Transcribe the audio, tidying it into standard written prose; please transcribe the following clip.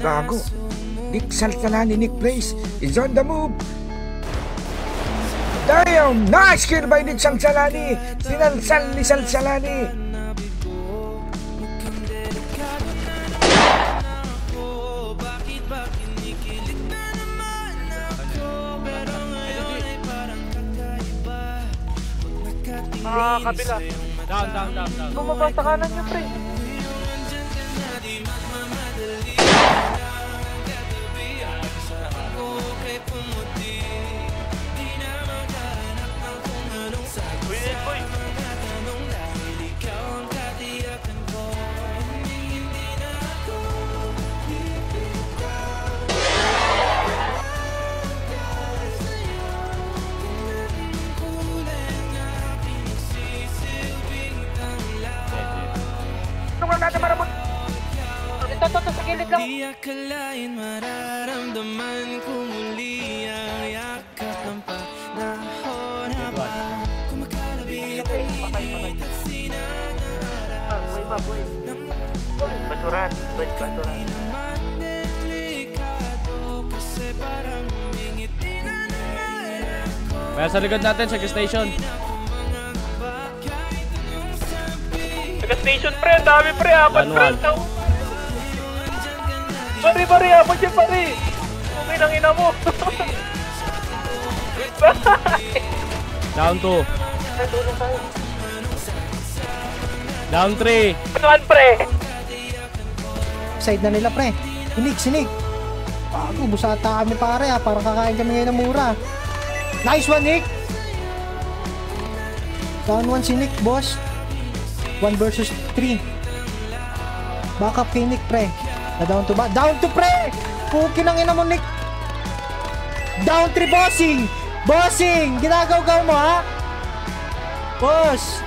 Gago. Nick Salsalani, Nick Place is on the move. Damn! Nice kill by Nick Salsalani. Sinalsal ni Salsalani. Kabila. Down. Bumaba sa kanan niyo, pre. Uy. Tulungan natin marabot. Ito, sa gilid lang. Di akalain mararamdaman ko muli ang yakap ng panahon habang kumakalabi at init at sinangarap Basuran. naman delikado kasi parang humingiti na naman ako. Kaya sa likod natin, check station. Taga-station, pre. Ang dami, pre. Apat, pre. Manual. Pare. Abot yan, pare. Okay lang ina mo. Down 2. Down 3. Anuan, pre. Side na nila, pre. Sinig. Bago, busata kami pare ha. Para kakain kami ngayon ng mura. Nice one, Nick. Down 1 si Nick, boss. 1 versus 3. Backup kay Nick, pre. Down to pre. Pukin ang ina mo, Nick. Down 3, bossing. Ginagaw-gaw mo, ha. Boss.